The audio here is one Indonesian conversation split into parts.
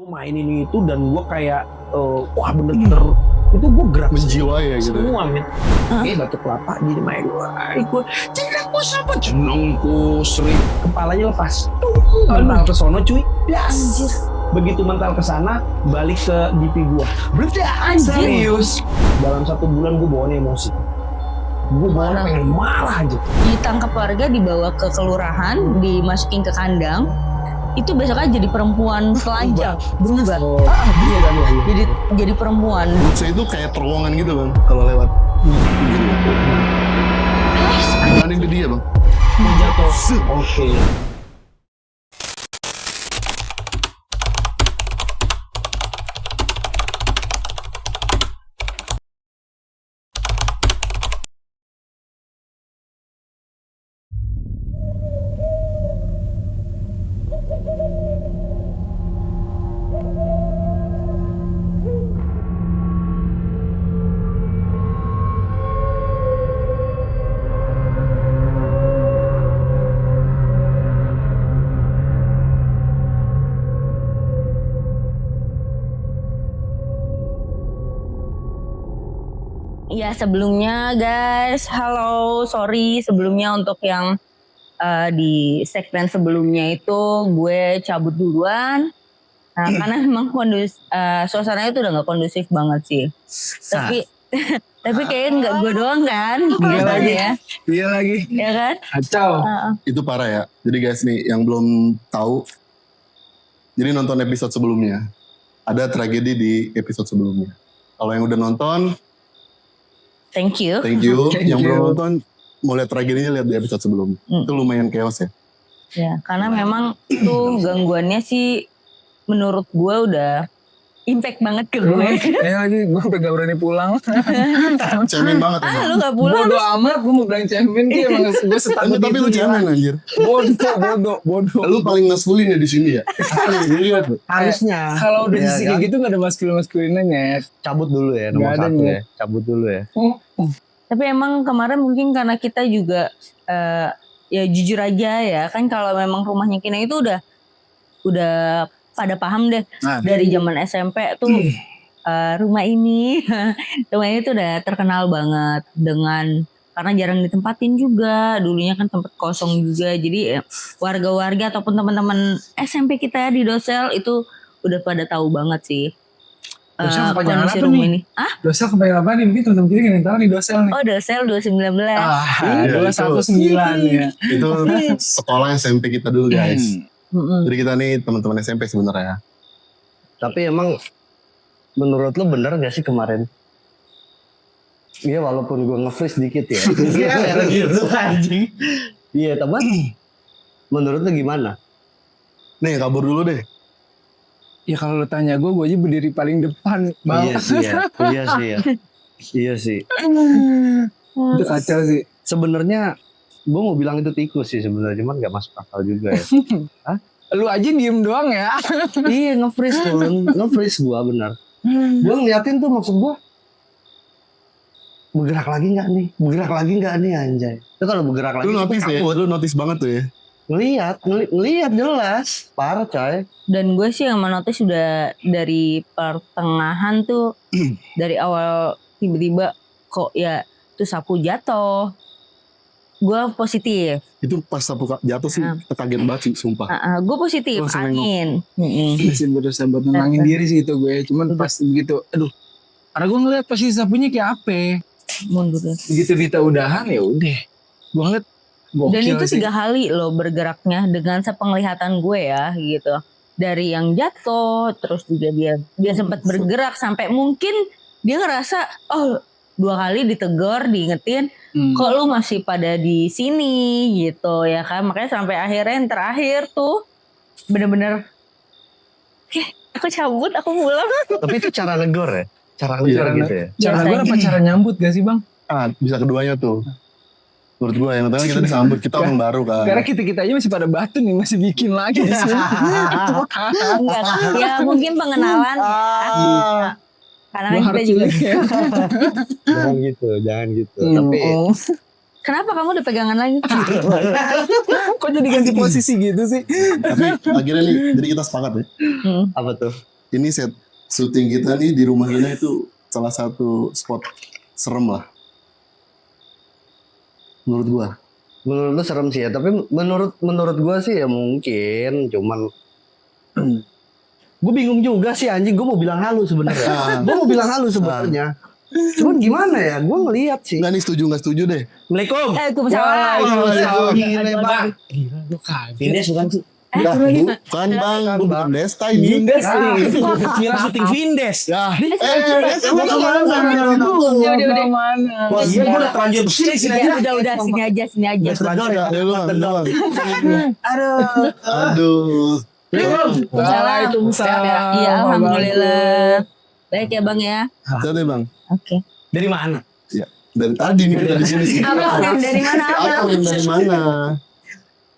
Gue mainin itu dan gue kayak wah bener-bener itu gue gerak menjiwai ya gitu. semua men. Batu kelapa jadi main gue jenengku siapa jenengku Sri, kepalanya lepas mental ke sono cuy, das. Begitu mental ke sana balik ke DP gue serius. Dalam 1 bulan gue bawanya emosi, gue bawanya pengen marah aja. Ditangkap warga, dibawa ke kelurahan, dimasukin ke kandang. Itu besoknya jadi perempuan telanjang, berubah. Iya kan ya. Jadi perempuan. Menurut saya itu kayak terowongan gitu bang, kalau lewat. Dibanding ke dia bang. Jatuh. Oke. Ya sebelumnya guys, halo, sorry sebelumnya untuk yang di segmen sebelumnya itu gue cabut duluan. Nah, karena memang suasananya itu udah gak kondusif banget sih. Tapi kayaknya nggak gue doang kan? Iya lagi ya. Iya lagi. Ya kan? Kacau. Itu parah ya. Jadi guys nih yang belum tahu, jadi nonton episode sebelumnya. Ada tragedi di episode sebelumnya. Kalau yang udah nonton, Thank you. thank you. Thank Yang you. belum nonton, mau lihat tragedinya lihat di episode sebelumnya. Itu lumayan chaos ya. Ya, karena memang itu gangguannya sih menurut gue udah impact banget ke gue. Lagi gue sampai gak berani pulang. Cemen banget ya. Lu gak pulang? Bodoh amat gue mau bilang cemen dia emang gue setakut Tapi lu cemen anjir. Bodoh. Lu paling ngeselin ya di sini ya. Lihat tuh. Harusnya Kalau udah Iya sisi kan? kayak gitu gak ada maskulin-maskulinannya. cabut dulu ya nomor Nggak ada 1 nih. ya, cabut dulu ya. Tapi emang kemarin mungkin karena kita juga ya jujur aja ya kan, kalau memang rumahnya Kina itu udah pada paham deh Nah. dari zaman SMP tuh rumah ini tuh udah terkenal banget dengan karena jarang ditempatin juga, dulunya kan tempat kosong juga, jadi warga-warga ataupun teman-teman SMP kita di Dosel itu udah pada tahu banget sih Dosel kepanjangan kondisi apa rumah nih? ini. Dosel kebanyakan apa nih? Mungkin teman-teman kita yang tahu nih Dosel nih. Oh, Dosel 2019. Iya, Iya, 219 ya. Itu sekolah SMP kita dulu guys. Mm-mm. Jadi kita nih teman-teman SMP sebenarnya. Tapi emang menurut lu bener gak sih kemarin? Iya walaupun gue nge-freeze dikit ya. Iya gitu anjing. Iya tapi menurut lu gimana? Nih kabur dulu deh. Ya kalau lu tanya gue aja berdiri paling depan. Bang. Iya sih ya. Iya sih ya. Iya sih. Itu kacau sih. Sebenarnya gue mau bilang itu tikus sih sebenarnya, cuman gak masuk akal juga ya. Lu aja diem doang ya. Iya nge-freeze tuh, nge-freeze gue bener. Gue ngeliatin tuh maksud gue bergerak lagi nggak nih anjay. Itu kalau bergerak lagi Lu notice ya? Lu notice banget tuh ya. ngeliat jelas parah coy. Dan gue sih yang menotis sudah dari pertengahan tuh dari awal tiba-tiba kok ya tuh sapu jatuh. Gue positif. Itu pas sapu jatuh sih kaget banget sih sumpah. Gue positif Langsung angin. Mesin berusaha buat nenangin diri sih itu gue. Cuman pas begitu, aduh. Karena gue ngeliat posisi sapunya kayak apa. Mundur. Begitu kita udahan ya udah. Gue ngeliat gokil Dan itu sih. 3 kali loh bergeraknya dengan sepenglihatan gue ya gitu. Dari yang jatuh, terus juga dia sempat bergerak sampai mungkin dia ngerasa 2 kali ditegur, diingetin, kok lu masih pada di sini gitu ya kan. Makanya sampai akhirnya yang terakhir tuh bener-bener aku cabut, aku pulang. Tapi itu cara negor ya, cara Iya, negor gitu ya. Cara gue Biasanya. apa cara nyambut gak sih bang? Bisa keduanya tuh. Menurut gue yang pertama kita disambut, kita orang baru kan. Karena kita aja masih pada batu nih, masih bikin lagi di sini. Enggak, ya mungkin pengenalan ya. Karena kan kita juga Jangan gitu. Hmm. Tapi Kenapa kamu udah pegangan lagi? Kok jadi ganti posisi gitu sih? Tapi akhirnya nih, jadi kita sepakat ya. Apa tuh? Ini set syuting kita nih di rumah Gina itu salah satu spot serem lah. Menurut gua. Menurut lu serem sih ya, tapi menurut gua sih ya mungkin, cuman gue bingung juga sih anjing, gue mau bilang halu sebenarnya. Gue mau bilang halu sebenarnya. Cuman gimana ya, gue ngeliat sih. Enggak nih setuju deh. Assalamualaikum. Waalaikumsalam. Gila bang. Vindes bukan sih? Dah, bukan bang, bukan Desta ini. Vindes. Kira syuting Vindes. Ya, Udah. Wah, iya gue udah terlanjur sini aja. Udah sini aja. Aduh. Waalaikumsalam. Iya, alhamdulillah. Baik ya Bang ya. Jadi bang, Oke. Dari mana? dari tadi nih kita di sini. Abang dari mana Abang? Dari mana?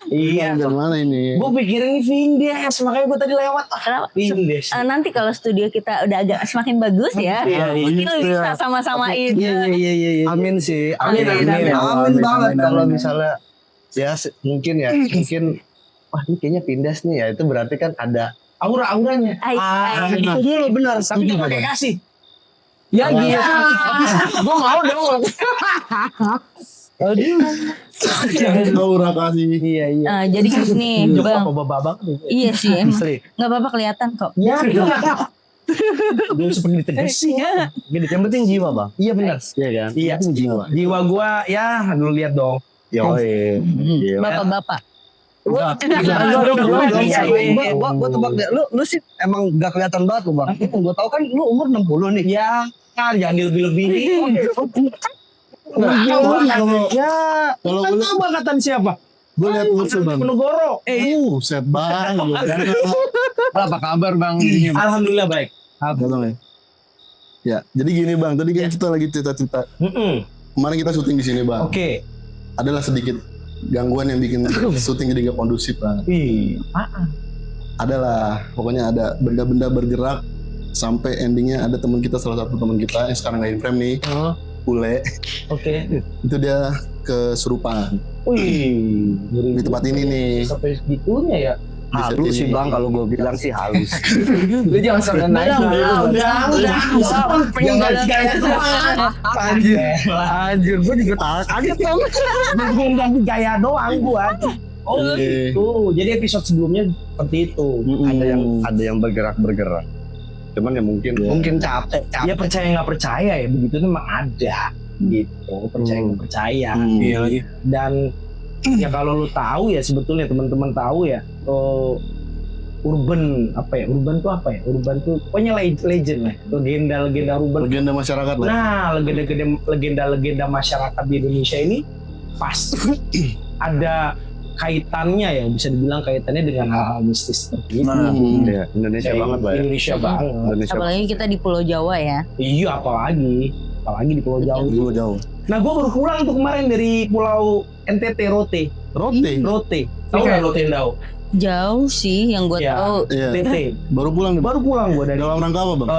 Iya. Dari mana ini? Gue pikirin ini Vindes, makanya gue tadi lewat. Kenapa? Vindes. Nanti kalau studio kita udah agak semakin bagus ya, mungkin bisa sama-samain. Iya. Amin sih. Amin Amin. banget kalau misalnya ya mungkin wah ini kayaknya Vindes nih ya, itu berarti kan ada Aura-auranya. itu lo benar, Tapi gak pakai kasih. Ya gitu. Gue mau dong. Aura kasih. Iya. Jadi nih Bang. Babak. Iya sih emang. Nggak apa-apa kelihatan kok. Ya. Belum seperti ditegasin. yang penting jiwa bang. Iya benar. Iya kan. Iya. Jiwa gue ya lu lihat dong. Iya. Bapak-bapak. Gua tebak deh, lu sih emang gak kelihatan banget lu bang. Gua tahu kan lu umur 60 nih. Ya. Kan jangan dilebih-lebihin. Ya. Kalau Kan tahu angkatan siapa? gue lihat lu tuh bang. Penegoro. Set bang. Apa kabar bang? Alhamdulillah baik. Ya, jadi gini bang. Tadi kan kita lagi cerita-cerita. Kemarin kita syuting di sini bang. Oke. Adalah sedikit gangguan yang bikin syuting jadi gak kondusif banget. Adalah, pokoknya ada benda-benda bergerak sampai endingnya ada teman kita, salah satu teman kita yang sekarang nggak in frame nih, Ule. Oke. Itu dia kesurupan Wih. di tempat ini nih. Sampai segitunya ya. Halus sih bang, kalau gue bilang sih halus. Lu jangan sampai naik. Udah. Anjir, gue juga kaget bang. Belum ganti gaya doang gua. Oh Oke. gitu. Jadi episode sebelumnya seperti itu. Ada yang bergerak. Cuman ya mungkin capek. Ya percaya nggak percaya ya, begitu itu memang ada. Gitu. Percaya nggak percaya. Iya lagi. Dan ya kalau lu tahu ya, sebetulnya teman-teman tahu ya, urban tuh apa ya? Urban tuh pokoknya legend lah, legenda urban. Legenda masyarakat lah. Nah, legenda masyarakat di Indonesia ini pasti ada kaitannya ya, bisa dibilang kaitannya dengan hal-hal mistis seperti itu. Iya, Indonesia banget Pak ya. Indonesia banget. Indonesia. Apalagi kita di Pulau Jawa ya. Iya, apalagi di Pulau Jawa. Dulu jauh. Nah, gue baru pulang tuh kemarin dari Pulau NTT Rote. Tahu nggak Rote Ndau? Jauh sih yang gue Iya. tahu. Iya. TT. Baru pulang nih. Baru pulang gue dari. Dalam rangka apa bang?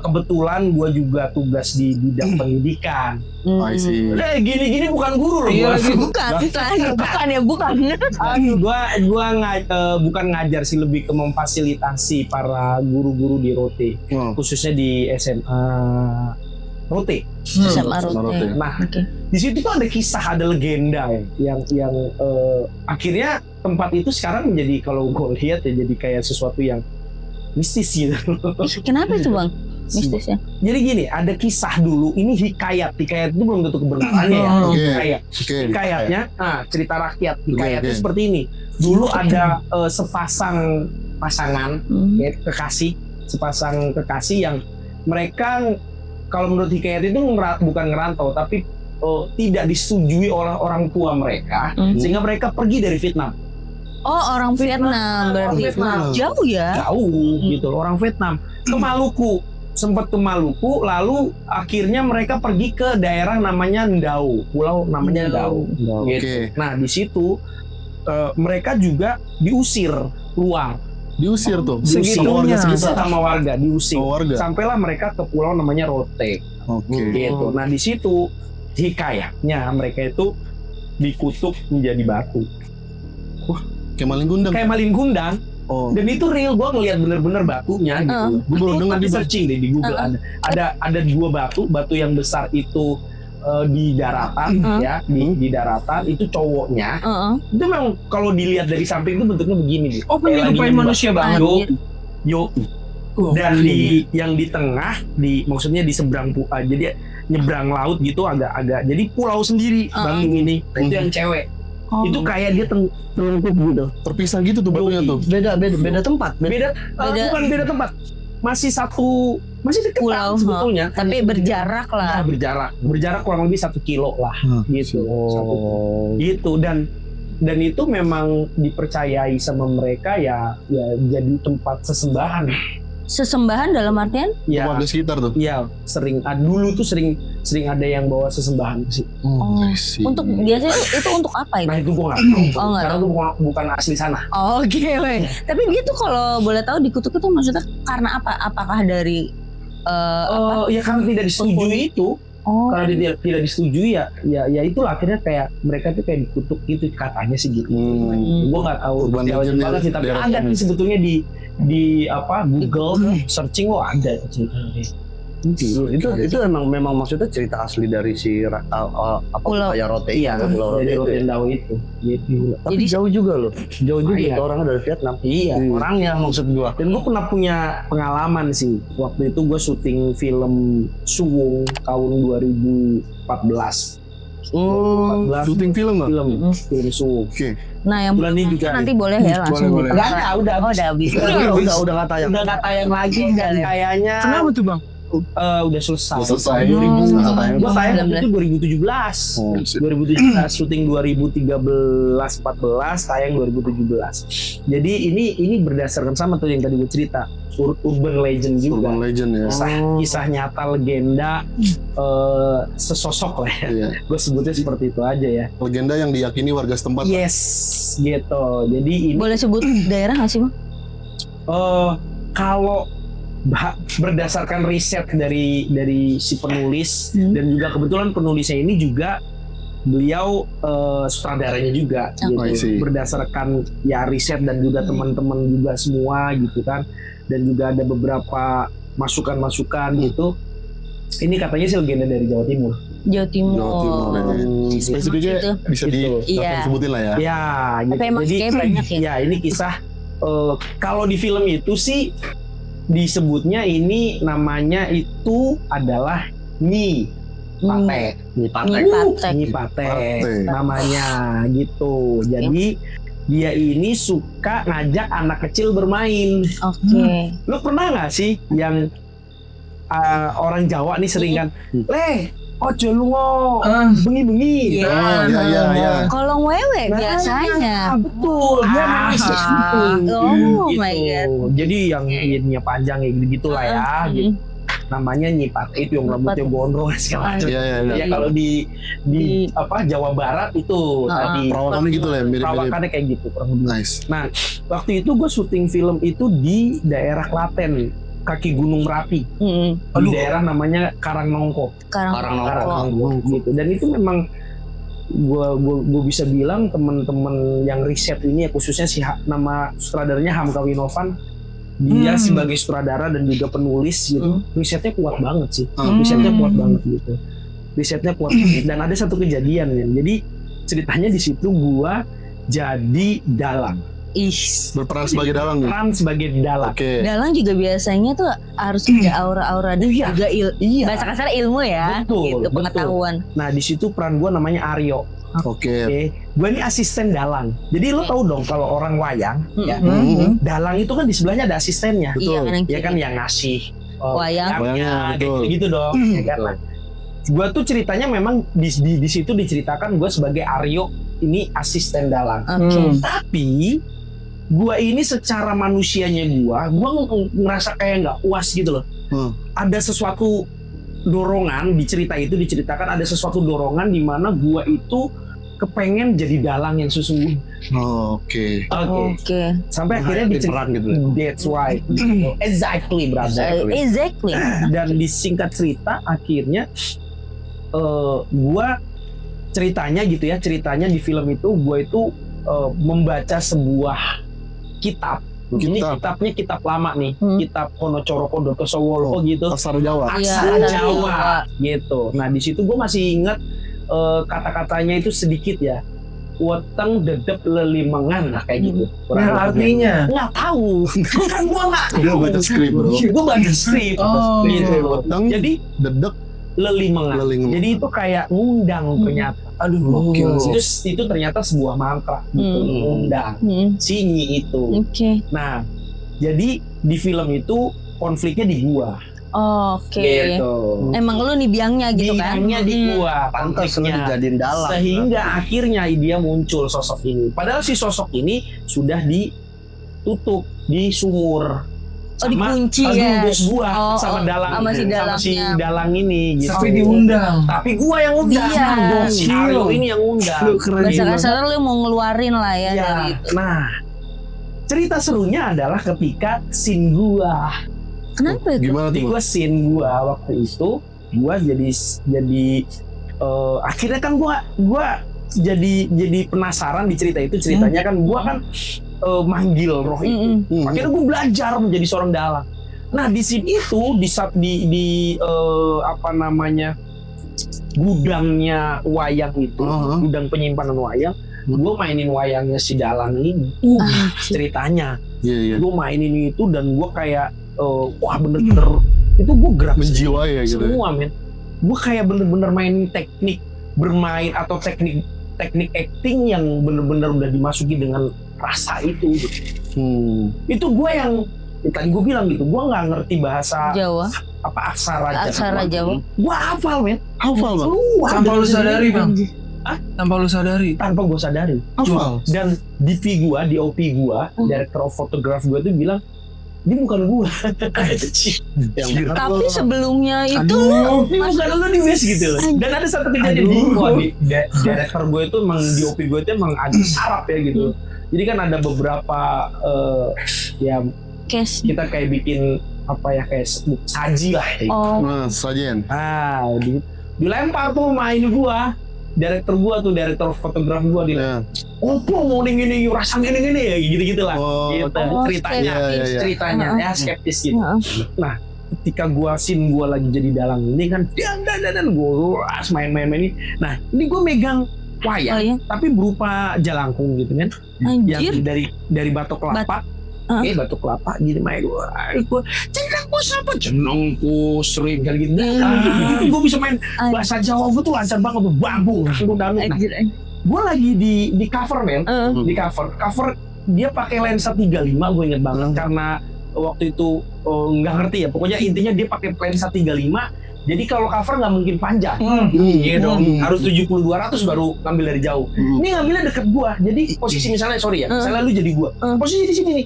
Kebetulan gue juga tugas di bidang pendidikan. I see. Gini-gini bukan guru loh. Iya, gua. Bukan. Gua bukan ngajar sih, lebih ke memfasilitasi para guru-guru di Rote, khususnya di SMA Rote. Sama Rote. Nah, Oke. di situ tuh ada kisah, ada legenda ya, yang akhirnya tempat itu sekarang menjadi, kalau gue lihat ya, jadi kayak sesuatu yang mistis gitu. Kenapa itu bang? Mistisnya? Jadi gini, ada kisah dulu, ini hikayat itu belum tentu kebenarannya ya. Hikayatnya, cerita rakyat, hikayatnya seperti ini. Dulu ada sepasang pasangan sepasang kekasih yang mereka, kalau menurut hikayat itu bukan ngerantau, tapi tidak disetujui oleh orang tua mereka, sehingga mereka pergi dari Vietnam. Oh, orang Vietnam berarti. Jauh ya? Jauh gitu, orang Vietnam ke Maluku. Sempat ke Maluku, lalu akhirnya mereka pergi ke daerah namanya Ndau, pulau namanya Ndau. Gitu. Nah, di situ mereka juga diusir keluar. Diusir tuh. Segitunya sama warga diusir. Warga. Sampailah mereka ke pulau namanya Rote. Oke. Gitu. Nah, di situ hikayatnya mereka itu dikutuk menjadi batu. Kayak maling gundang. Kayak maling gundang. Oh. Dan itu real, gue ngeliat bener-bener batunya gitu. Gue baru dengar Di di searching deh di Google ada 2 batu yang besar itu di daratan ya, di daratan itu cowoknya. Itu memang kalau dilihat dari samping itu bentuknya begini gitu. Oh, penyerupai manusia banget. Yo. Dan yang di tengah, maksudnya di seberang jadi nyebrang laut gitu agak jadi pulau sendiri Bandung ini. Nah, itu yang cewek. Itu kayak dia telungkup gitu. Terpisah gitu tuh batunya tuh. Beda tempat. Bukan beda tempat. Masih dekat Pulau, sebetulnya. tapi berjarak lah. Berjarak kurang lebih 1 kilo lah gitu. Gitu dan itu memang dipercayai sama mereka ya jadi tempat sesembahan. Sesembahan dalam artian? Ya, Warga sekitar tuh. iya sering dulu tuh sering ada yang bawa sesembahan sih. Untuk biasanya itu untuk apa itu? Nah itu gua nggak tahu. Oh, nggak Karena tahu. gua bukan asli sana. Oke, weh. Tapi dia tuh kalau boleh tahu dikutuk itu maksudnya karena apa? Apakah dari Ya karena tidak disetujui itu. Karena dia tidak disetujui ya itulah akhirnya kayak mereka tuh kayak dikutuk gitu katanya sih gitu. Gua nggak tahu Urban detailnya legend banget ya, sih tapi daerah ada sana. nih sebetulnya di Google searching ada ceritanya. Itu memang maksudnya cerita asli dari si Pulau. Raya Rote. Iya, Pulau dari Rote. Rotendao itu. Gitu. Tapi Jadi- jauh juga loh. Jauh juga Iya. itu orangnya dari Vietnam. Iya, Orangnya maksud gua. Dan gue pernah punya pengalaman sih. Waktu itu gue syuting film Suwung tahun 2014. 14 Syuting film nggak? film Suwung. Oke. Nah, yang Bulan ini juga nanti boleh ya langsung. boleh. Enggak ada, udah Oh, udah habis. Udah nggak tayang. Udah nggak tayang lagi dan kayaknya Kenapa tuh bang? udah selesai. Udah selesai. 2000. Gue tayang waktu 19. itu 2017. 2017 syuting 2013-14 tayang 2017. Jadi ini berdasarkan sama tuh yang tadi gue cerita urban legend juga. Urban legend ya. Kisah nyata legenda sesosok lah ya. Iya. Gue sebutnya seperti itu aja ya. Legenda yang diyakini warga setempat. Yes, gitu. Jadi ini Boleh sebut daerah nggak sih, Bang? kalau berdasarkan riset dari si penulis dan juga kebetulan penulisnya ini juga beliau sutradaranya juga I see. gitu. Berdasarkan ya riset dan juga teman-teman juga semua gitu kan, dan juga ada beberapa masukan-masukan gitu. Ini katanya sih legenda dari Jawa Timur. Jawa Timur. Jawa Timur ya. Spesifiknya Gitu. bisa Gitu. Iya. disebutin lah ya. Ya, gitu. Tapi emang kayak banyak ya? Ya, ini kisah kalau di film itu sih disebutnya ini namanya itu adalah Nyi Pate. Nyi Patek. Nyi Pate Pate. namanya gitu. Jadi dia ini suka ngajak anak kecil bermain. Oke. Lu pernah nggak sih yang orang Jawa nih sering kan, ojo lungo, bengi-bengi. Iya. Oh iya. Kolong wewe biasanya. Betul, dia memang segitu. Oh my God. Jadi yang ininya panjang kayak gitu lah ya. Gitu. Namanya Nyi Pate itu yang rambutnya gondrong segala macam. Iya. Ya kalau di Jawa Barat itu tadi Perawakannya gitu lah ya, mirip-mirip. perawakannya kayak gitu kurang lebih. Nice. Nah, waktu itu gue syuting film itu di daerah Klaten, kaki Gunung Merapi, di daerah namanya Karangnongko. Karang. Gitu. Dan itu memang gue bisa bilang teman-teman yang riset ini ya, khususnya nama sutradaranya Hamka Winovan, dia sebagai sutradara dan juga penulis gitu, risetnya kuat banget sih. Risetnya kuat banget gitu. Risetnya kuat banget. Dan ada satu kejadian ya. Jadi ceritanya di situ gue jadi dalang. Berperan sebagai dalang nih. Peran sebagai dalang. Oke. Dalang juga biasanya tuh harus ada aura-aura dan Iya. juga Iya. bahasa kasar ilmu ya. Betul, Gitu, betul. pengetahuan. Nah di situ peran gue namanya Aryo. Oke. Gue ini asisten dalang. Jadi lo tau dong kalau orang wayang, ya, dalang itu kan di sebelahnya ada asistennya. Iya, kanan Ya kiri. kan yang ngasih Wayang. Wayangnya, betul. gitu dong. Ya kan? Nah, gue tuh ceritanya memang di situ diceritakan gue sebagai Aryo ini asisten dalang. Oke. Tapi gue ini secara manusianya gue ngerasa kayak nggak puas gitu loh. Ada sesuatu dorongan di cerita itu diceritakan ada sesuatu dorongan di mana gue itu kepengen jadi dalang yang sesungguhnya. Oke. Oke. Sampai akhirnya diceritakan gitu. That's right. Exactly, brother. Exactly. Dan disingkat cerita akhirnya gue ceritanya gitu ya, ceritanya di film itu gue itu membaca sebuah kitab. Ini kitabnya kitab lama nih, kitab Honocoro Kodoto Sowolo gitu. Aksara Jawa. Aksara Jawa gitu. Nah di situ gue masih ingat kata-katanya itu sedikit ya. Weteng dedep lelimengan, nah kayak gitu. Yang artinya Nggak tahu. Kan gue nggak tahu. Dia baca skrip bro. Gue baca skrip. Oh. Gitu. Weteng Jadi dedek lelimengan. Lelimengan. Jadi itu kayak ngundang ternyata. aduh gokil. Itu ternyata sebuah mantra gitu, ngundang. Sinyi itu. Oke. Nah, jadi di film itu konfliknya di gua. Oke. Gitu. Emang lu nih biangnya gitu kan? Biangnya di gua, Pantas lu konfliknya. dijadiin dalang. Sehingga akhirnya dia muncul sosok ini. Padahal si sosok ini sudah ditutup di sumur. Oh, dikunci ya? bos gua Oh, sama dalang, sama si sama si dalangnya. dalang ini gitu. Tapi diundang. Tapi gua yang undang. Dia. Gua si Aryo ini yang undang. Lu keren Bahasa juga. kasar lu mau ngeluarin lah ya Ya, dari itu. nah cerita serunya adalah ketika scene gua. Kenapa itu? Gimana Jadi tuh? gua scene gua waktu itu gua jadi akhirnya kan gua jadi penasaran di cerita itu. Ceritanya kan gua kan manggil roh itu. Akhirnya gue belajar menjadi seorang dalang. Nah di sini itu di apa namanya gudangnya wayang itu, gudang penyimpanan wayang. Gue mainin wayangnya si dalang ini. Ceritanya, Iya. gue mainin itu dan gue kayak wah bener-bener itu gue gerak Menjiwai ya gitu. semua men. Gue kayak bener-bener main teknik bermain atau teknik acting yang bener-bener udah dimasuki dengan rasa itu gitu. Itu gue yang tadi gue bilang gitu, gue nggak ngerti bahasa Jawa. apa aksara Jawa. Gue hafal men, Hafal bang. Tanpa lu sadari bang. Hah? Tanpa lu sadari. Tanpa gue sadari. Hafal. Dan DP gue, DOP gue, director of photograph gue tuh bilang ini bukan gue. Tapi sebelumnya itu Aduh. Ini bukan lu nih Wes gitu loh. Dan ada satu kejadian di director gue itu emang DOP gue itu emang agak sarap ya gitu. Jadi kan ada beberapa ya case. kita kayak bikin apa ya kayak saji lah. Oh, Nah, sajen. Dilempar tuh main gua, director fotograf gua Ya. opo mau ini rasanya ini ya gitu lah. Oh, Gitu Oh, ceritanya, skeptis. ceritanya ya skeptis gitu. Nah, ketika scene gua lagi jadi dalang ini kan dan gua main ini. Nah, ini gua megang wayang, Oh, iya? tapi berupa jalangkung gitu kan. Anjir. Yang dari batok kelapa. Batok kelapa gini main gua jenengku siapa jenengku sering kali gitu. Gue bisa main bahasa Jawa gue tuh lancar banget tuh bambu. Nah, gue lagi di cover men, di cover dia pakai lensa 35 gue inget banget karena waktu itu nggak ngerti ya pokoknya intinya dia pakai lensa 35. Jadi kalau cover nggak mungkin panjang, iya dong, harus 70-200 baru ngambil dari jauh. Ini ngambilnya deket gua, jadi posisi misalnya sorry ya, misalnya lu jadi gua, posisi di sini nih,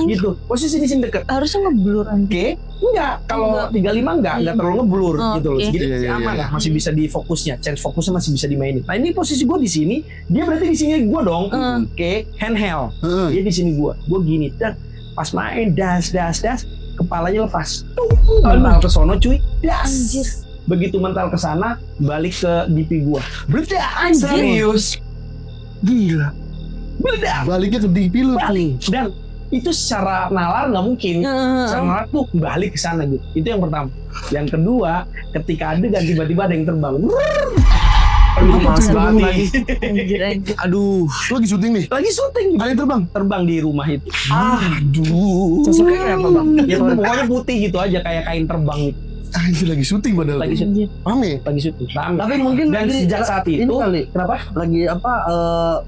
gitu, posisi di sini deket. Harusnya ngeblur. Oke, enggak, kalau 35 enggak terlalu ngeblur gitu loh, jadi Iya, aman iya. lah, masih bisa di fokusnya, change fokusnya masih bisa dimainin. Nah ini posisi gua di sini, dia berarti di sini gua dong, oke, handheld, dia di sini gua gini, dan pas main das. Kepalanya lepas, mental ke sono cuy, das. Begitu mental ke sana, balik ke DP gua, meledak, Serius. Gila. meledak, Baliknya ke DP lu. balik. Dan itu secara nalar nggak mungkin, secara nalar tuh balik ke sana gitu. Itu yang pertama. Yang kedua, ketika adegan tiba-tiba ada yang terbang, Aduh, males banget lagi. Aduh, lu lagi syuting nih. lagi syuting, Ada yang terbang di rumah itu. Aduh. Sosoknya kayak apa bang? Ya pokoknya putih gitu aja kayak kain terbang gitu. Anjir lagi syuting padahal. Lagi syuting, Rame. lagi syuting. Rame. Tapi mungkin Dan lagi- sejak saat ini itu kali kenapa? lagi apa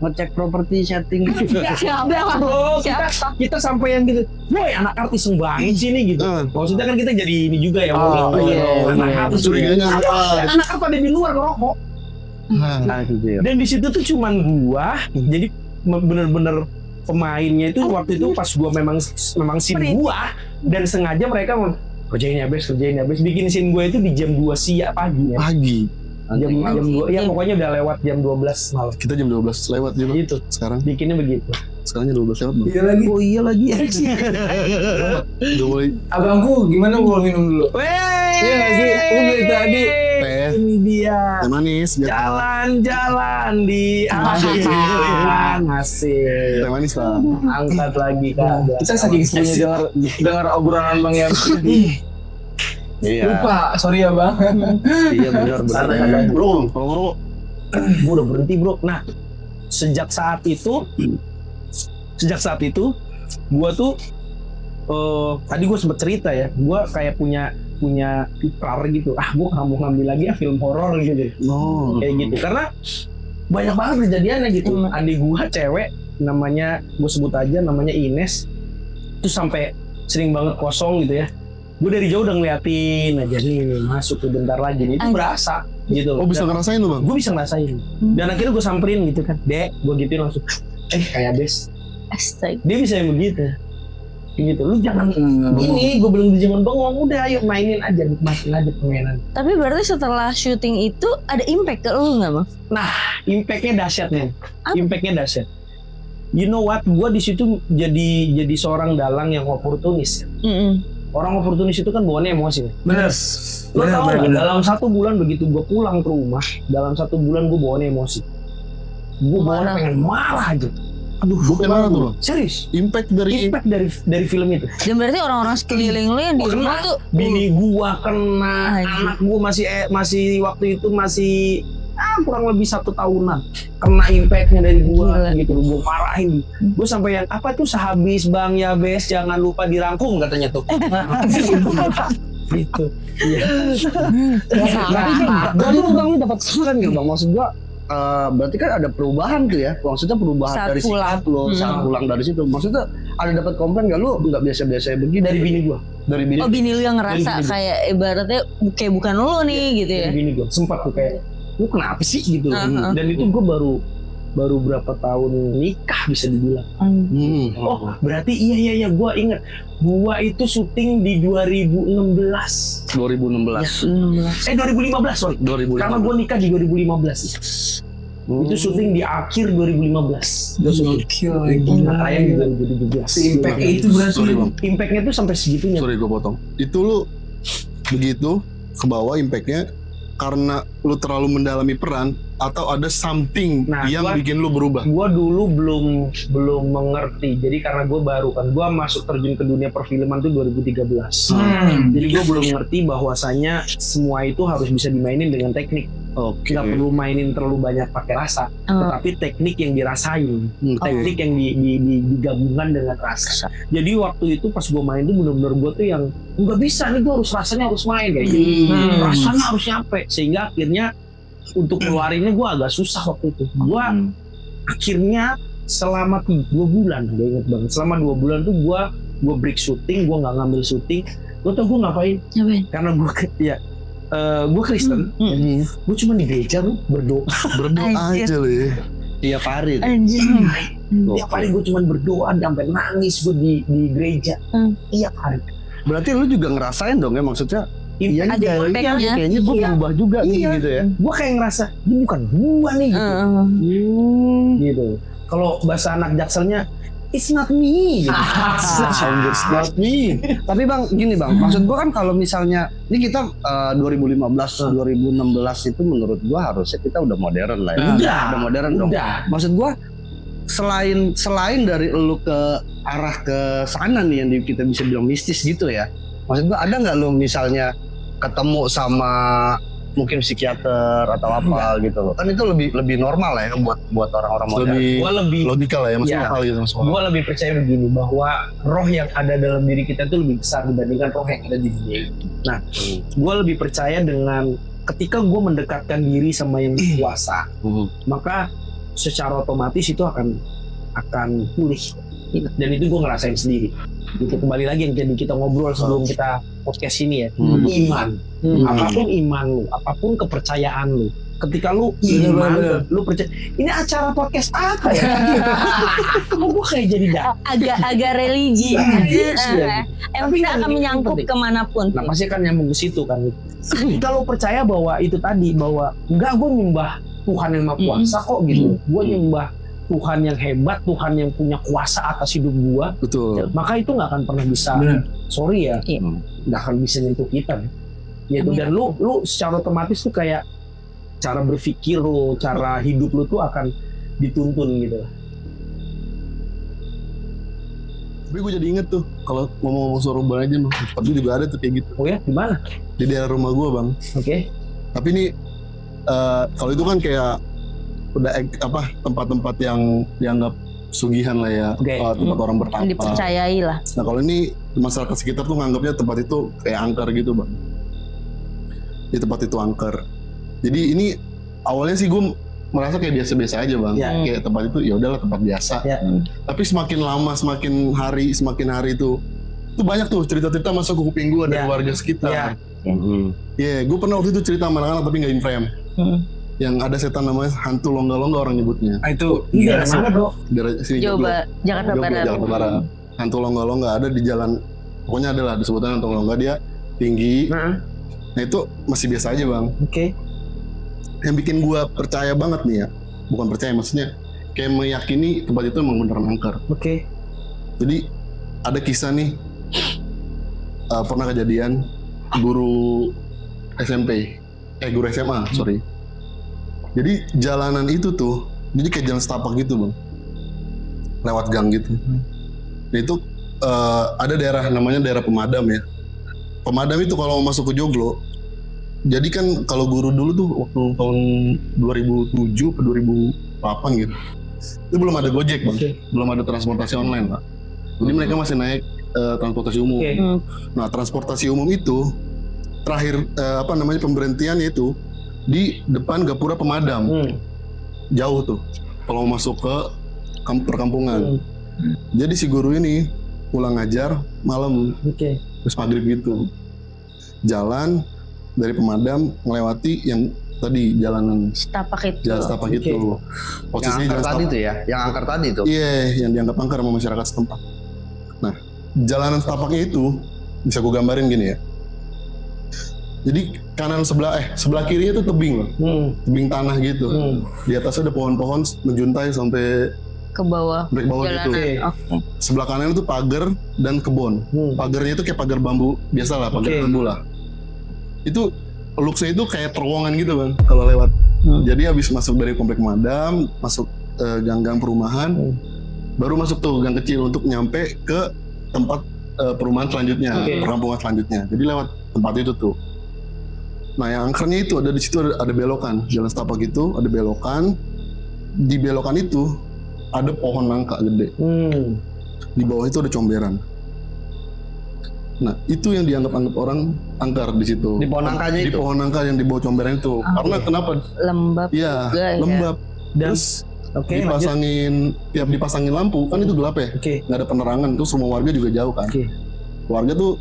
ngecek properti setting Siapa bro? Kita sampai yang gitu. Woi anak artis banget sih ini gitu. Maksudnya kan kita jadi ini juga ya. Oh, iya, anak iya. artis. Curiganya apa? Anak artis ada di luar ngerokok. Nah, Dan di situ tuh cuman gua. Jadi bener-bener pemainnya itu waktu itu pas gua memang scene gua dan sengaja mereka kerjain habis bikin scene gua itu di jam 2 siang pagi ya. pagi. Jam 2 ya pokoknya udah lewat jam 12 malam. Kita jam 12 lewat juga. Gitu. Sekarang Bikinnya begitu. sekarang jam 12 lewat belum? Iya lagi. oh iya lagi Udah mulai. Abangku gimana gua minum dulu? Wey. Iya nggak sih? Lu dari tadi Teh. ini dia. Teh manis. biar- Jalan-jalan di akhiran hasil. Teh manis lah. Angkat lagi Kak. Kita saking serunya dengar obrolan Bang Yan. Iya. Lupa, sorry ya Bang. Iya benar Santai benar. aja. Bro, kalau Gue udah berhenti bro. Nah, sejak saat itu gue tuh tadi gue sempet cerita ya, gue kayak punya ikrar gitu. Gue nggak mau ngambil lagi film horor gitu. Kayak gitu. Karena banyak banget kejadiannya gitu. Adik gue cewek, namanya gue sebut aja namanya Ines, itu sampai sering banget kosong gitu ya. Gue dari jauh udah ngeliatin aja nih masuk ke bentar lagi nih, itu berasa gitu. Oh bisa ngerasain lu bang? Gue bisa ngerasain. Dan akhirnya gue samperin gitu kan, Dek, gue gituin langsung. Kayak Bes. Astaga. Dia bisa yang begitu. Gitu. Lu jangan ini, gue bilang jangan bengong. Udah ayo mainin aja, nikmatin aja permainan. Tapi berarti setelah syuting itu ada impact ke lu nggak Bang? Impactnya dahsyat nih. Apa? Impactnya dahsyat. You know what? Gue di situ jadi seorang dalang yang oportunis. Orang oportunis itu kan bawaannya emosi. Bener. Lo tau nggak? Dalam 1 bulan begitu gue pulang ke rumah, dalam 1 bulan gue bawaannya emosi. Gue bawaannya pengen marah aja. Aduh, Gue kenal tuh bang. serius. Impact dari Impact dari film itu. Dan berarti orang-orang sekeliling lu yang di rumah tuh Bini gua kena, Anjir. anak gua masih waktu itu masih kurang lebih 1 tahunan kena impactnya dari gua Gila. gitu. Gua marahin. Gua sampai yang apa tuh sehabis Bang ya Bes jangan lupa dirangkum katanya tuh. Gitu. Iya. Gua tuh bang lu dapat kesan gitu bang. Maksud gua berarti kan ada perubahan tuh ya. Maksudnya perubahan Saat dari pulang. sikap lo saat pulang dari situ. Maksudnya ada dapat komplain gak lu nggak biasa-biasa begini Dari bini gua. dari bini. oh bini lu yang Dari ngerasa bini. kayak ibaratnya kayak bukan lu nih gitu ya. Dari bini gua sempat tuh kayak lu kenapa sih gitu. Dan itu gua baru berapa tahun nikah bisa dibilang. Oh berarti iya gue inget gue itu syuting di 2016 2015 sorry 2015. karena gue nikah di 2015 itu syuting di akhir 2015 gue syuting Gokil lagi. tayang di 2017 Impact itu berarti. Sorry bang. impactnya tuh sampai segitunya. Sorry gue potong. Itu lu begitu ke bawah impactnya karena lu terlalu mendalami peran atau ada something Nah, yang gua- bikin lu berubah? Gue dulu belum mengerti, jadi karena gue baru kan, gue masuk terjun ke dunia perfilman tuh 2013. Jadi gue belum ngerti bahwasanya semua itu harus bisa dimainin dengan teknik. Oke. Gak perlu mainin terlalu banyak pakai rasa, tetapi teknik yang dirasain, teknik yang digabungkan dengan rasa. Jadi waktu itu pas gue main tuh bener-bener gue tuh yang nggak bisa nih, gue harus rasanya harus main kayak gitu. Rasanya harus nyampe, sehingga akhirnya untuk keluarinnya gue agak susah waktu itu. Gue akhirnya selama 2 bulan, gue inget banget, selama 2 bulan tuh gue break syuting, gue nggak ngambil syuting. Lo tau gue ngapain? Karena gue Kristen, gue cuma di gereja lu berdoa. Berdoa Anjir. aja lu ya. Tiap hari. Anjir. Tiap hari gue cuma berdoa sampai nangis gue di gereja. Tiap hari. Berarti lu juga ngerasain dong ya maksudnya. Iya Ada impactnya. kayaknya gue berubah juga nih Iya. gitu ya. Gue kayak ngerasa ini bukan gue nih gitu. Gitu. Kalau bahasa anak jakselnya, it's not me. Gitu. It's not me. Tapi bang, gini bang, maksud gua kan kalau misalnya ini kita 2015, 2016 itu menurut gua harusnya kita udah modern lah ya. Udah modern dong. Udah. Maksud gua selain dari lu ke arah ke sana nih yang kita bisa bilang mistis gitu ya. Maksud gua ada nggak lu misalnya ketemu sama mungkin psikiater atau apa gitu loh. Kan itu lebih normal lah ya buat orang-orang modern. Lebih Gue lebih logikal lah ya, masuk Iya. akal gitu masuk akal. gue lebih percaya begini, bahwa roh yang ada dalam diri kita itu lebih besar dibandingkan roh yang ada di dunia ini. Nah, gue lebih percaya dengan ketika gue mendekatkan diri sama yang kuasa, maka secara otomatis itu akan pulih. Dan itu gue ngerasain sendiri. Itu kembali lagi yang jadi kita ngobrol sebelum kita podcast ini ya. Iman. Apapun iman lu, apapun kepercayaan lu. Ketika lu iman, lu percaya. Ini acara podcast apa ya? Kok gue kayak jadi agak religi. Yes, ya. Emang Tapi kita kan akan ini menyangkut penting. kemanapun. Nah pasti kan nyambung ke situ kan. Kita lo percaya bahwa itu tadi, bahwa enggak, gue nyembah Tuhan yang Maha Kuasa kok gitu. Gue nyembah Tuhan yang hebat, Tuhan yang punya kuasa atas hidup gue. Betul. Maka itu nggak akan pernah bisa, sorry ya, Iya. nggak akan bisa nyentuh kita. gitu. Amin. Dan lu secara otomatis tuh kayak cara berpikir lu, cara hidup lu tuh akan dituntun gitu. Tapi gue jadi inget tuh kalau ngomong Sorban aja loh, tapi juga ada tuh kayak gitu Oh ya, di mana? di daerah rumah gue bang. Oke. Tapi ini kalau itu kan kayak udah tempat-tempat yang dianggap sugihan lah ya, Oke. tempat orang bertapa. Dipercayai lah. Nah kalau ini masyarakat sekitar tuh nganggapnya tempat itu kayak angker gitu bang. Di tempat itu angker. Jadi ini awalnya sih gue merasa kayak biasa-biasa aja bang. Ya. Kayak tempat itu ya udahlah tempat biasa. Ya. Tapi semakin lama semakin hari itu banyak tuh cerita-cerita masuk ke kuping gue dari Ya. warga sekitar. Ya. Iya, gue pernah waktu itu cerita sama anak-anak tapi nggak in frame. Yang ada setan namanya hantu longga-longga orang nyebutnya. Ah, itu Iya, mana bro? Dari sini Coba Jakarta Joglo, Barat. Jakarta Barat. Hantu longga-longga ada di jalan, pokoknya ada lah disebutan hantu longga, dia tinggi. Nah, Nah itu masih biasa aja bang. oke. Yang bikin gue percaya banget nih ya, bukan percaya maksudnya, kayak meyakini tempat itu emang beneran angker. Oke. Jadi ada kisah nih, pernah kejadian guru SMP, guru SMA, sorry. Jadi jalanan itu tuh, jadi kayak jalan setapak gitu bang, lewat gang gitu. Nah itu ada daerah namanya daerah Pemadam ya. Pemadam itu kalau mau masuk ke Joglo, jadi kan kalau guru dulu tuh waktu tahun 2007 ke 2008 gitu, itu belum ada Gojek bang, Oke. belum ada transportasi online pak. Jadi mereka masih naik transportasi umum. Oke. Nah transportasi umum itu terakhir pemberhentiannya itu di depan Gapura Pemadam, jauh tuh kalau mau masuk ke perkampungan. Jadi si guru ini pulang ngajar malam, Oke. terus maghrib gitu, jalan dari Pemadam melewati yang tadi jalanan Setapak itu. jalan setapak Oke. gitu. Yang Posisinya angker jalan tadi setapak. tuh ya, yang angker tadi tuh. Iya, yang dianggap angker sama masyarakat setempat. Nah, jalanan setapaknya itu bisa gue gambarin gini ya. Jadi kanan sebelah kirinya tuh tebing loh, tebing tanah gitu. Di atasnya ada pohon-pohon menjuntai sampai Ke bawah sampai ke bawah gitu. jalanan. Oke. Sebelah kanan itu pagar dan kebun. Pagarnya itu kayak pagar bambu biasa lah, pagar Oke. bambu lah. Itu looks-nya itu kayak terowongan gitu bang kalau lewat. Jadi habis masuk dari komplek Madam, masuk gang-gang perumahan, baru masuk tuh gang kecil untuk nyampe ke tempat perumahan selanjutnya, Oke. perkampungan selanjutnya. Jadi lewat tempat itu tuh. Nah yang angkernya itu ada di situ ada belokan, jalan setapak itu ada belokan. Di belokan itu ada pohon nangka gede. Di bawah itu ada comberan. Nah itu yang dianggap orang angker di situ. Di pohon nangkanya Di itu? pohon nangka yang di bawah comberan itu. Karena kenapa? Lembab Iya, juga ya. lembab. Dan Terus oke, lanjut. tiap dipasangin lampu kan itu gelap ya, Oke. nggak ada penerangan. Terus rumah warga juga jauh kan. Oke. Warga tuh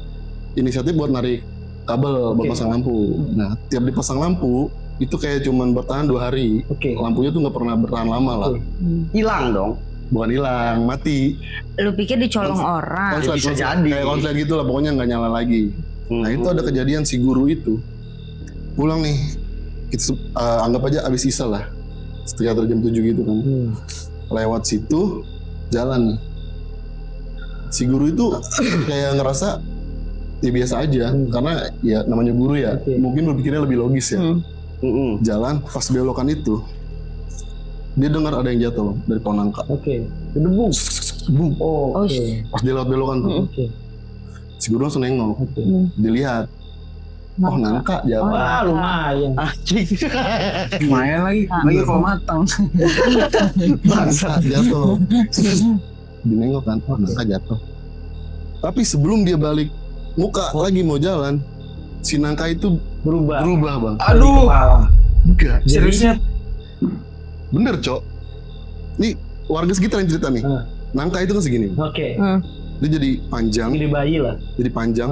inisiatif buat narik kabel buat Oke. pasang lampu. Nah tiap dipasang lampu itu kayak cuman bertahan 2 hari. Oke. Lampunya tuh nggak pernah bertahan lama lah. Oke. Hilang dong. Bukan hilang, mati. Lu pikir dicolong orang? Konslet, bisa konslet. jadi. Kayak konslet gitu lah, pokoknya nggak nyala lagi. Nah itu ada kejadian si guru itu pulang nih, kita anggap aja abis isya lah, sekitar jam 7 gitu kan. Lewat situ jalan nih. Si guru itu kayak ngerasa ya biasa aja, karena ya namanya guru ya, Oke. mungkin berpikirnya lebih logis ya. Jalan pas belokan itu, dia dengar ada yang jatuh dari pohon nangka. Oke. Debu. Boom. Oh, Oh, oke. Pas dia lewat belokan tuh, Oke. si guru langsung nengok, Oke. dilihat, oh nangka jatuh. Wah, lumayan. Anjing. lumayan lagi kalau matang. Bangsa jatuh. Dinengok kan, oh nangka jatuh. Tapi sebelum dia balik muka lagi mau jalan, si nangka itu Berubah. bang. Aduh, Enggak. seriusnya Bener cok. Nih warga sekitar yang cerita nih. Nangka itu kan segini. Oke. Dia jadi panjang, Gede bayi lah. jadi panjang,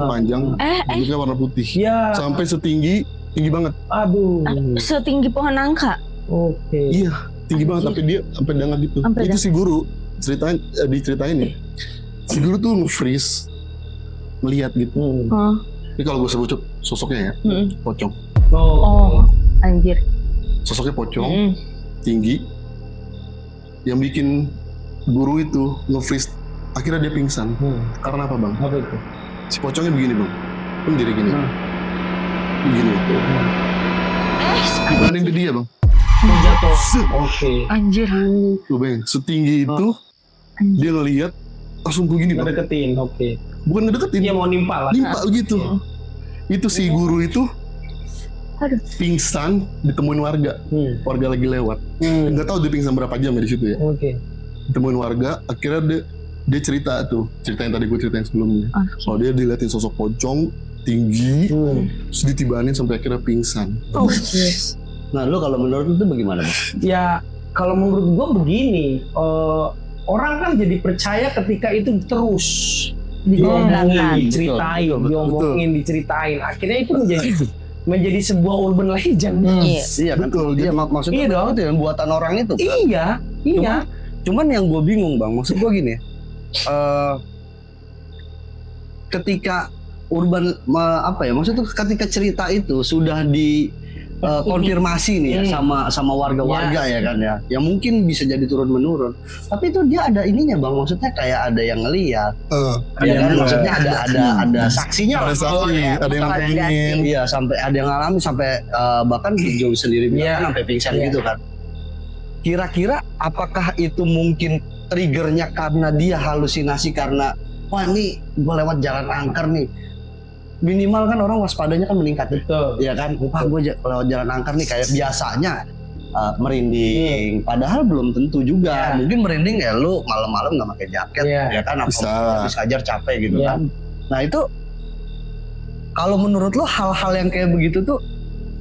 bentuknya warna putih. Iya. Sampai tinggi banget. Aduh. setinggi pohon nangka. Oke. Iya, tinggi banget. Tapi dia sampai dangak gitu. Sampai Itu si guru diceritain nih. Si guru tuh nge-freeze melihat gitu. Oh, Ini kalau gue sebut sosoknya ya, pocong. oh, anjir. Sosoknya pocong, tinggi. Yang bikin guru itu nge-freeze. Akhirnya dia pingsan. Karena apa bang? Apa itu? Si pocongnya begini bang, kan diri gini. begini. Dibanding ke dia bang. Jatuh. Oke. Anjir. Tuh bang, setinggi itu dia ngelihat langsung begini bang. Ngedeketin. Oke. Bukan ngedeketin, Dia mau nimpa lah. nimpa gitu. Itu si guru itu Aduh. pingsan, ditemuin warga. Warga lagi lewat. Nggak tahu dia pingsan berapa jam ya di situ ya. Oke. Ditemuin warga, akhirnya dia cerita tuh, cerita yang tadi gue ceritain sebelumnya. Kalau dia diliatin sosok pocong tinggi, terus ditibanin sampai akhirnya pingsan. Nah, lu kalau menurut lu itu bagaimana, Bang? Ya kalau menurut gua begini, orang kan jadi percaya ketika itu terus Diomongkan. diceritain, Betul. diomongin, diceritain. Akhirnya itu menjadi sebuah urban legend. Iya. Iya kan? Betul, Dia maksudnya Iya dong. itu yang buatan orang itu. Kan? Iya. Cuman yang gue bingung bang, maksud gue gini, ketika urban maksudnya ketika cerita itu sudah konfirmasi nih ya sama warga-warga ya kan ya mungkin bisa jadi turun menurun, tapi itu dia ada ininya bang, maksudnya kayak ada yang ngeliat, ya kan maksudnya ada saksinya Ada lah. saksi, ada yang ngomongin. Iya, sampai ada yang ngalamin sampai bahkan Joe sendiri bilang kan sampai pingsan gitu kan. Kira-kira apakah itu mungkin triggernya karena dia halusinasi karena wah ini gue lewat jalan angker nih, minimal kan orang waspadanya kan meningkat Betul. ya kan, wah gue lewat jalan angker nih kayak biasanya merinding, padahal belum tentu juga. Mungkin merinding ya lu malam-malam nggak pakai jaket ya kan, apa habis ngajar capek gitu kan. Nah itu kalau menurut lu hal-hal yang kayak begitu tuh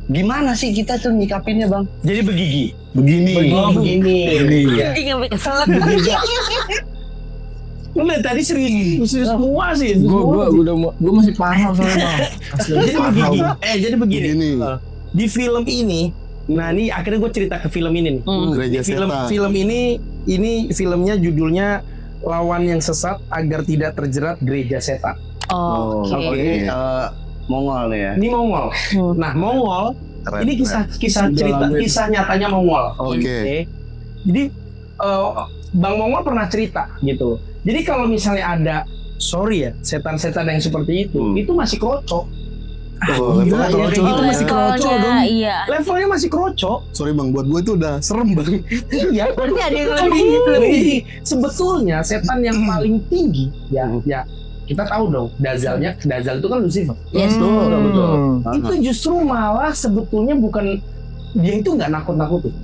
gimana sih kita tuh nyikapinnya bang? Jadi begini. Begini. Anjing sampai keselak. Lu lihat tadi serius semua sih. Gue masih paham soalnya bang. Jadi begini. Begini. Di film ini, nah ini akhirnya gue cerita ke film ini nih. Gereja setan. Film ini filmnya judulnya Lawan yang Sesat Agar Tidak Terjerat Gereja Setan. Oke. Ini Mongol nih ya. Ini Mongol. Nah, Mongol Keren, ini kisah nyatanya Mongol. Oke. Jadi Bang Mongol pernah cerita gitu. Jadi kalau misalnya ada setan-setan yang seperti itu masih kroco. Levelnya Gila, kroco. kayak gitu masih kroco dong. Iya. Levelnya masih kroco. Sorry bang, buat gue itu udah serem bang. Iya, Berarti ada yang lebih. Sebetulnya setan yang paling tinggi ya kita tahu dong, Dazal itu kan Lucifer. Yes. Betul. Itu justru malah sebetulnya bukan, dia itu nggak nakut-nakutin.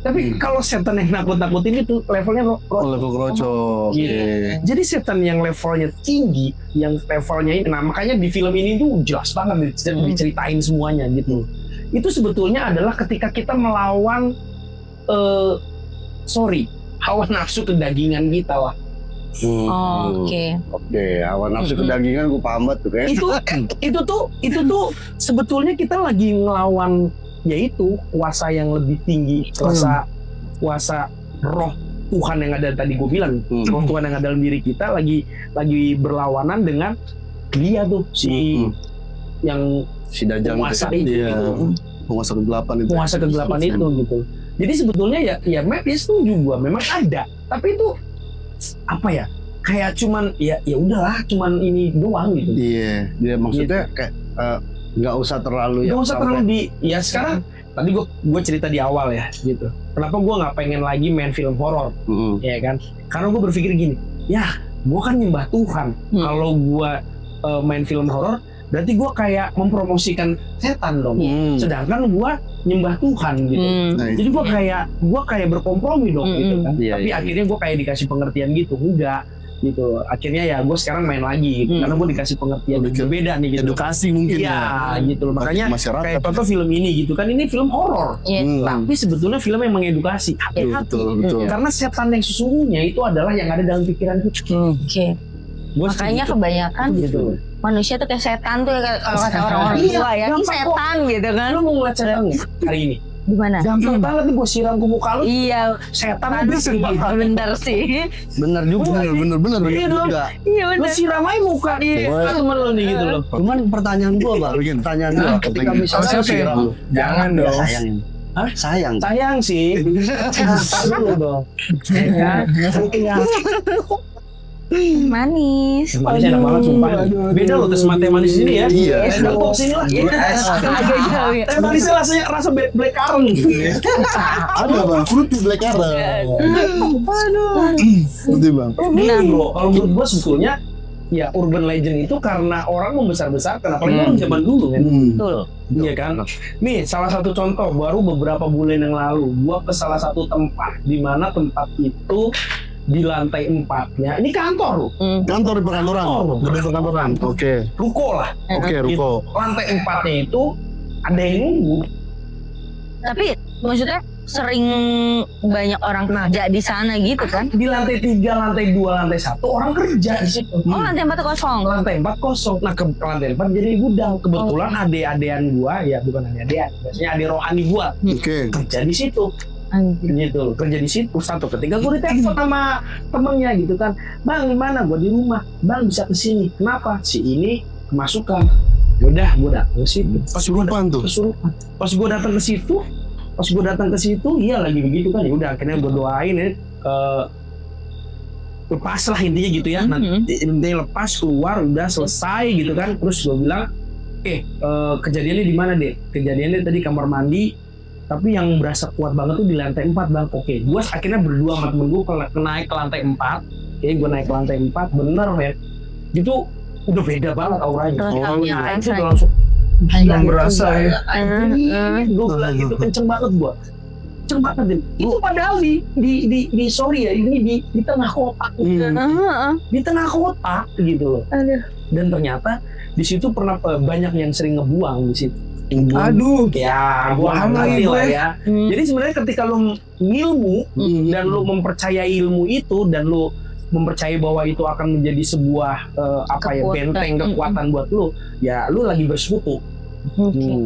Tapi kalau setan yang nakut-nakutin itu levelnya Level kroco. Oke. Jadi setan yang levelnya tinggi, yang levelnya ini, nah makanya di film ini tuh jelas banget diceritain semuanya gitu. Itu sebetulnya adalah ketika kita melawan hawa nafsu kedagingan kita lah. Oke. Hawa nafsu kedagingan gue paham banget tuh kayak. Itu tuh sebetulnya kita lagi ngelawan yaitu kuasa yang lebih tinggi, kuasa roh Tuhan yang ada tadi gue bilang, roh Tuhan yang ada dalam diri kita lagi berlawanan dengan dia tuh yang Si Dajjal penguasa itu. itu, Penguasa kegelapan itu. penguasa kegelapan itu gitu. Jadi sebetulnya ya dia setuju gue memang ada, tapi itu apa ya? Kayak cuman ya udahlah, cuman ini doang gitu. Iya. Dia maksudnya kayak nggak usah terlalu Gak usah terlalu sekarang tadi gue cerita di awal ya gitu. Kenapa gue nggak pengen lagi main film horor, ya kan? Karena gue berpikir gini, ya gue kan nyembah Tuhan. Kalau gue main film horor, berarti gue kayak mempromosikan setan dong. Sedangkan gue nyembah Tuhan gitu. Jadi gue kayak berkompromi dong gitu kan. Tapi akhirnya gue kayak dikasih pengertian gitu, enggak gitu. Akhirnya ya gue sekarang main lagi gitu. Karena gue dikasih pengertian yang berbeda nih gitu. Edukasi mungkin ya gitu. Makanya masyarakat. kayak contoh film ini gitu kan, ini film horor. Tapi sebetulnya film yang mengedukasi. Betul. Karena setan yang sesungguhnya itu adalah yang ada dalam pikiran kita. Oke. Makanya kebanyakan gitu. Manusia tuh kayak setan tuh kalau kata orang-orang Iya, tua ya. Ini gampang setan gitu kan. Lu mau ngeliat setan nggak hari ini? Gimana? Gampang banget nih gue siram ke muka lu. Iya. Setan Tadi udah sih bener sih. Bener juga. Bener. Iya dong. Iya Lu bener. siram aja muka temen lu nih gitu loh. Cuman pertanyaan gue bang, ketika misalnya Oke. siram, Jangan dong. sayang. Hah? Sayang. Sayang sih. Dulu dong. Ya. Manis. Manis enak banget sumpah. Beda loh teh mate manis ini ya. Iya. Udah kok sini lah. Agak jauh ya. Teh manisnya rasa black currant. Ada bang, fruity black currant. Fruity bang. Nah, bro, kalau menurut gua sebetulnya ya urban legend itu karena orang membesar-besarkan, apalagi orang zaman dulu kan. Betul. Iya kan? Nih salah satu contoh baru beberapa bulan yang lalu gua ke salah satu tempat di mana tempat itu di lantai 4-nya. Ini kantor loh. Kantor di perkantoran. Gedung perkantoran. Oke. Ruko lah. Oke, ruko. Lantai 4-nya itu ada yang nunggu. Tapi maksudnya sering banyak orang kerja di sana gitu kan? Di lantai 3, lantai 2, lantai 1 orang kerja di situ. Oh, lantai 4 kosong. Lantai 4 kosong. Nah, ke lantai 4 jadi gudang. Kebetulan adik-adian gua, ya bukan adik-adian, biasanya adik rohani gua Oke. kerja di situ. Anjir. Gitu, kerja di situ. Satu ketika gue ditelepon sama temennya gitu kan, bang gimana, gue di rumah, bang bisa kesini, kenapa, si ini kemasukan. Yaudah, gue datang ke situ. Kesurupan tuh. Kesurupan. Pas gue datang ke situ, iya lagi begitu kan, ya udah akhirnya gue doain ya, lepas lah intinya gitu ya. Nanti intinya lepas keluar udah selesai gitu kan, terus gue bilang, kejadiannya di mana deh? Kejadiannya tadi kamar mandi. Tapi yang berasa kuat banget tuh di lantai 4 bang. Oke, gue akhirnya berdua sama temen gue naik ke lantai 4. Oke, gue naik ke lantai 4, bener men. Itu udah beda banget auranya. Auranya itu udah langsung yang berasa ya. Gue bilang gitu kenceng banget gue. Kenceng banget deh. Itu padahal di sorry ya, ini di tengah kota. Di tengah kota gitu loh. Dan ternyata di situ pernah banyak yang sering ngebuang di situ. Aduh. Ya, gua ngerti lah ya. Jadi sebenarnya ketika lu ngilmu dan lu mempercayai ilmu itu dan lu mempercayai bahwa itu akan menjadi sebuah benteng kekuatan buat lu, ya lu lagi bersekutu.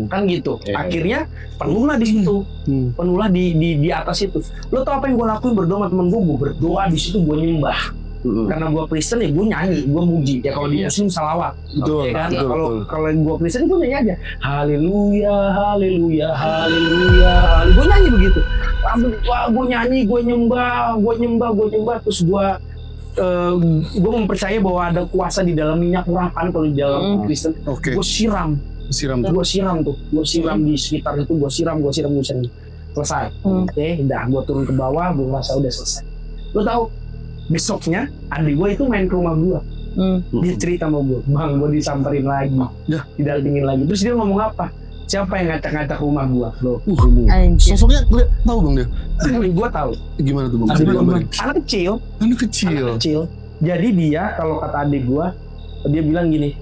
Kan gitu. Akhirnya penuhlah di situ. Penuhlah di atas itu. Lu tau apa yang gua lakuin? Berdoa sama temen gua berdoa di situ, gua nyembah. Karena gue Kristen ya gue nyanyi, gue muji. Ya kalau di Muslim salawat, betul, ya kan? betul. Kalau gue Kristen gue nyanyi aja, haleluya, haleluya, haleluya. Gue nyanyi begitu. Wah, gue nyanyi, gue nyembah. Terus gue mempercaya bahwa ada kuasa di dalam minyak urapan kalau di dalam Kristen. Gue siram di sekitar itu, gue siram. Selesai. Udah gue turun ke bawah, gue merasa udah selesai. Lo tau? Besoknya adik gue itu main ke rumah gue. Dia cerita sama gue, bang gue disamperin lagi, didampingin lagi. Terus dia ngomong apa? Siapa yang ngacak-ngacak rumah gue? Loh, sosoknya tahu bang dia? Gue tahu. Gimana tuh bang? Anak kecil. Jadi dia kalau kata adik gue, dia bilang gini,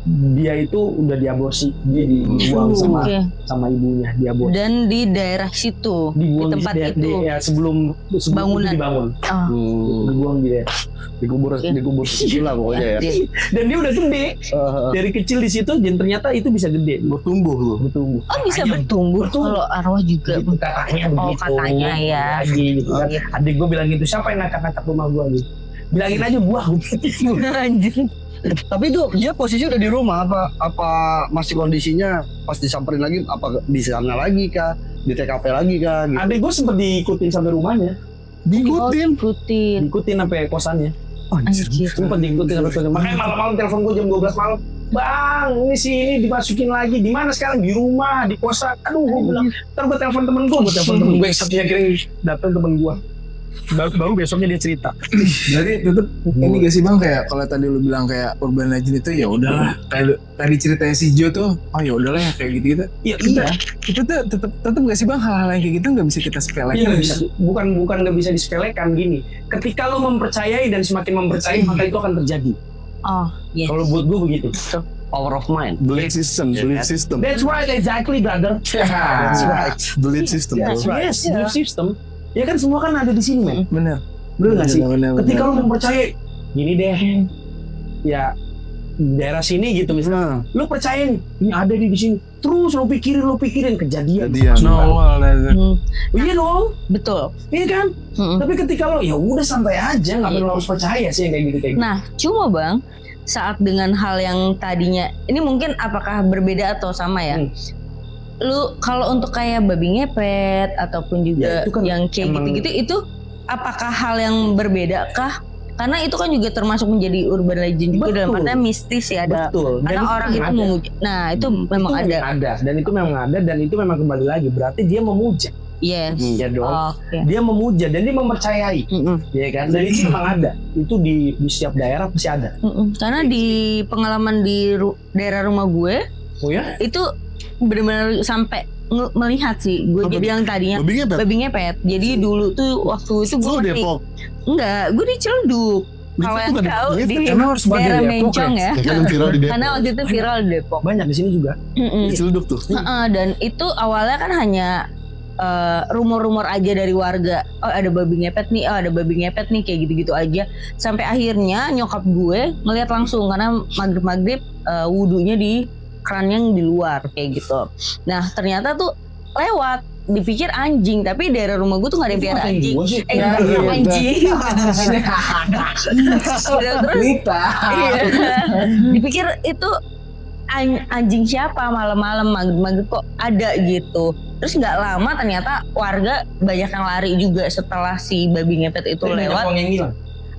dia itu udah diaborsi, dia dibuang sama ibunya, diaborsi. Dan di daerah situ, di tempat itu. Ya sebelum bangunan dibangun. Dibuang di daerah. Dikubur situ lah pokoknya ya. Dan dia udah gede. Dari kecil di situ, dan ternyata itu bisa gede. Bertumbuh. Oh bisa bertumbuh. Kalau arwah juga. Gitu, katanya begitu. Katanya ya. Gitu kan. Adik gue bilang gitu, siapa yang ngacak-ngacak rumah gue gitu? Bilangin aja buah. Anjir. Tapi itu dia posisi udah di rumah apa masih kondisinya pas disamperin lagi, apa di sana lagi kah, di TKP lagi kah gitu. Adik gue sempet diikutin sampai rumahnya. Diikutin sampai kosannya. Anjir. Sempet diikutin sampai kosannya. Makanya malam-malam telepon gue jam 12 malam. Bang, ini sini dimasukin lagi. Di mana sekarang? Di rumah, di kosan. Aduh, gue bilang, ntar gue telepon temen gue. Satunya kira datang temen gue. Baru besoknya dia cerita. Jadi tetep ini gak sih bang, kayak kalau tadi lu bilang kayak urban legend itu ya udahlah. Kayak tadi ceritanya si Jo tuh, oh ya udahlah ya kayak gitu. Iya. Itu tuh tetep gak sih bang, hal-hal yang kayak gitu nggak bisa kita sepelekan. Iya, bisa. Bukan nggak bisa disepelekan gini. Ketika lo mempercayai dan semakin mempercayai maka itu akan terjadi. Oh, yes. Kalau buat gue begitu. Power of mind. Belief system. That's right, exactly, brother. That's right. Belief system. That's right. Yes, belief system. Ya kan semua kan ada di sini, men. Bener nggak sih? Bener. Ketika lo mempercayai, gini deh, ya daerah sini gitu misalnya, lo percaya nih, ini ada di sini. Terus lo pikirin kejadian. Iya dong, Betul. iya kan? Tapi ketika lo, ya udah santai aja, nggak perlu harus percaya sih yang kayak gitu. Nah, cuma bang, saat dengan hal yang tadinya, ini mungkin apakah berbeda atau sama ya? Lu kalau untuk kayak babi ngepet ataupun juga Ya, itu kan yang kayak gitu-gitu, itu apakah hal yang berbeda kah? Karena itu kan juga termasuk menjadi urban legend juga dalam Betul. artinya mistis ya ada. Betul. Karena itu orang itu ada. memuja. Nah itu memang Itu ada. dan itu memang ada dan itu memang kembali lagi berarti dia memuja Yes. ya dong. Oke. Dia memuja dan dia mempercayai, ya kan? Dan itu memang ada. Itu di setiap daerah pasti ada. Karena di pengalaman di daerah rumah gue Oh ya? itu benar-benar sampai melihat sih. Gue Apa jadi yang tadinya Babi ngepet. babi ngepet. Jadi dulu tuh waktu itu gue Lu Depok. enggak, gue di Ciledug. Kalau yang bukan tahu ngepet, di emang harus bagian daerah Depok Mencong ya. Ya kan yang viral di Depok. Karena waktu itu viral di Depok. Banyak di sini juga. Di Ciledug tuh. Dan itu awalnya kan hanya rumor-rumor aja dari warga. Oh ada babi ngepet nih, oh ada babi ngepet nih, kayak gitu-gitu aja. Sampai akhirnya nyokap gue ngeliat langsung karena maghrib-maghrib wudunya di keran yang di luar kayak gitu. Nah ternyata tuh lewat, dipikir anjing, tapi daerah rumah gue tuh gak ada yang piara anjing. Anjing. Terus dipikir itu anjing siapa malam-malam maghrib kok ada gitu. Terus nggak lama ternyata warga banyak yang lari juga setelah si babi ngepet itu lewat.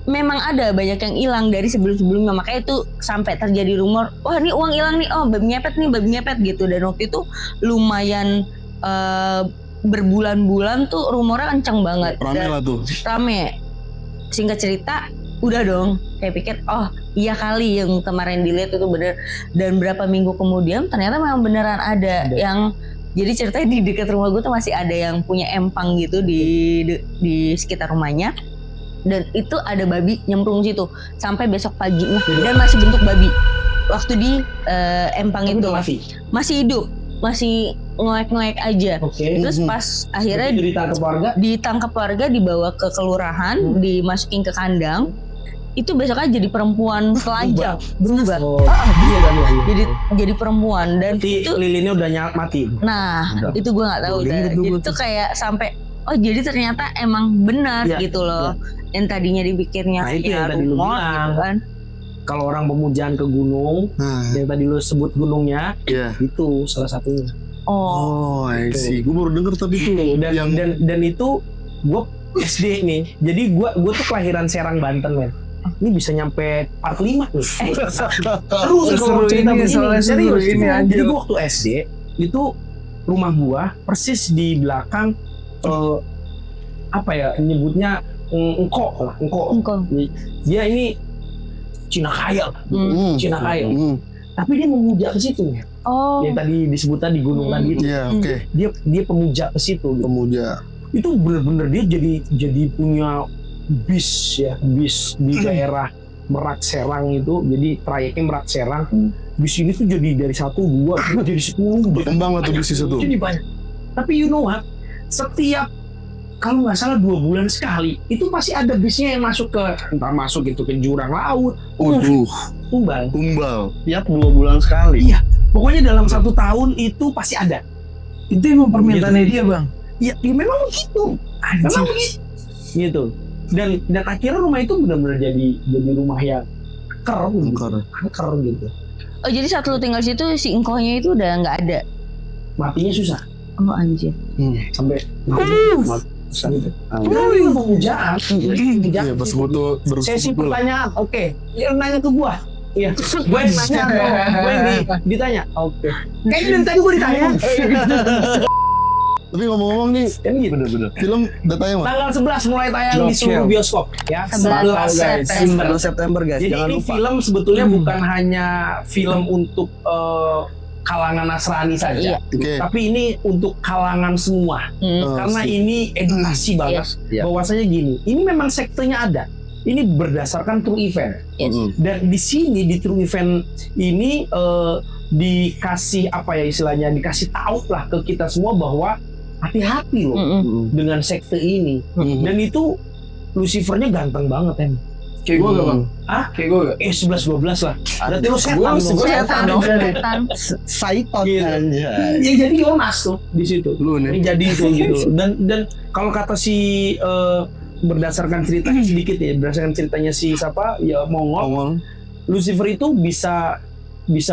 Memang ada banyak yang hilang dari sebelum-sebelumnya, makanya itu sampai terjadi rumor, wah ini uang hilang nih, oh babi ngepet gitu. Dan waktu itu lumayan berbulan-bulan tuh rumornya kenceng banget. Rame lah tuh. Rame. Singkat cerita, udah dong. Kayak pikir, oh iya kali yang kemarin dilihat itu bener. Dan berapa minggu kemudian ternyata memang beneran ada yang. Jadi ceritanya di dekat rumah gue tuh masih ada yang punya empang gitu di sekitar rumahnya. Dan itu ada babi nyemplung situ sampai besok paginya dan masih bentuk babi. Waktu di empang itu masih hidup, masih ngoek-ngoek aja. Terus pas akhirnya ditangkap warga, dibawa ke kelurahan, dimasukin ke kandang. Itu besoknya jadi perempuan telanjang, berubah. Jadi perempuan dan itu lilinnya udah mati. Nah, itu gue nggak tahu. Jadi itu kayak sampai oh jadi ternyata emang benar gitu loh. Yang tadinya dipikirnya nah, itu yang tadi lu bilang gitu kan. Kalau orang pemujaan ke gunung, yang tadi lu sebut gunungnya, itu salah satunya. Oh, I see. Gue baru denger tapi itu dan itu gue SD nih. Jadi gue tuh kelahiran Serang, Banten, men. Ini bisa nyampe 45 nih. Seru ini soalnya serius ini Jadi gue waktu SD itu rumah gua persis di belakang apa ya nyebutnya engkok. Dia ini Cina kaya. Cina kaya. Tapi dia memuja ke situ ya. Yang tadi disebut tadi gunung tadi itu. Iya, oke. Dia pemuja ke situ. Pemuja. Itu bener-bener dia jadi punya bis di daerah Merak Serang itu. Jadi trayeknya Merak Serang. Bis ini tuh jadi dari 1, 2 jadi 10. Berkembang lah tuh bisnis itu. Jadi banyak. Tapi you know what? Setiap kalau nggak salah 2 bulan sekali itu pasti ada bisnya yang masuk ke entah masuk itu ke jurang laut. Tumbal. Tiap 2 bulan sekali. Iya. Pokoknya dalam 1 tahun itu pasti ada. Itu emang permintaannya dia, Bang. Ya memang begitu. Memang begitu. Gitu. Dan akhirnya rumah itu benar-benar jadi rumah yang angker gitu. Oh jadi saat lu tinggal situ si engkohnya itu udah nggak ada. Matinya susah. Oh anjir. Sampai gitu. Itu pemujaan. Iya, pas gue tuh Sesi pertanyaan, oke. Ya nanya ke gua. Iya. Gue yang nanya dong. Gue yang ditanya. Oke. Kayaknya dari tadi gue ditanya. Tapi ngomong-ngomong nih, Kan gitu. Bener-bener. film udah tayang lah. Tanggal 11 mulai tayang di seluruh bioskop ya. 11 September. 11 September guys, Jadi jangan ini lupa. film sebetulnya bukan hanya film untuk kalangan Nasrani saja. Iya. Oke. Tapi ini untuk kalangan semua. Karena ini edukasi banget. Iya. Bahwasanya gini, ini memang sektenya ada. Ini berdasarkan true event. Yes. Dan di sini di true event ini dikasih apa ya istilahnya, dikasih tahu lah ke kita semua bahwa hati-hati loh dengan sekte ini. Dan itu Lucifernya ganteng banget em. Kayak gue gak, Bang? Kayak gue gak? 11-12 lah. Berarti lo setan dong. Setan dong. Saiton Gitu. anjay. Yang jadi Yonas tuh di situ. Lu nih. Yang jadi itu gitu. Dan kalau kata si berdasarkan ceritanya sedikit ya, berdasarkan ceritanya si siapa ya Mongol, Lucifer itu bisa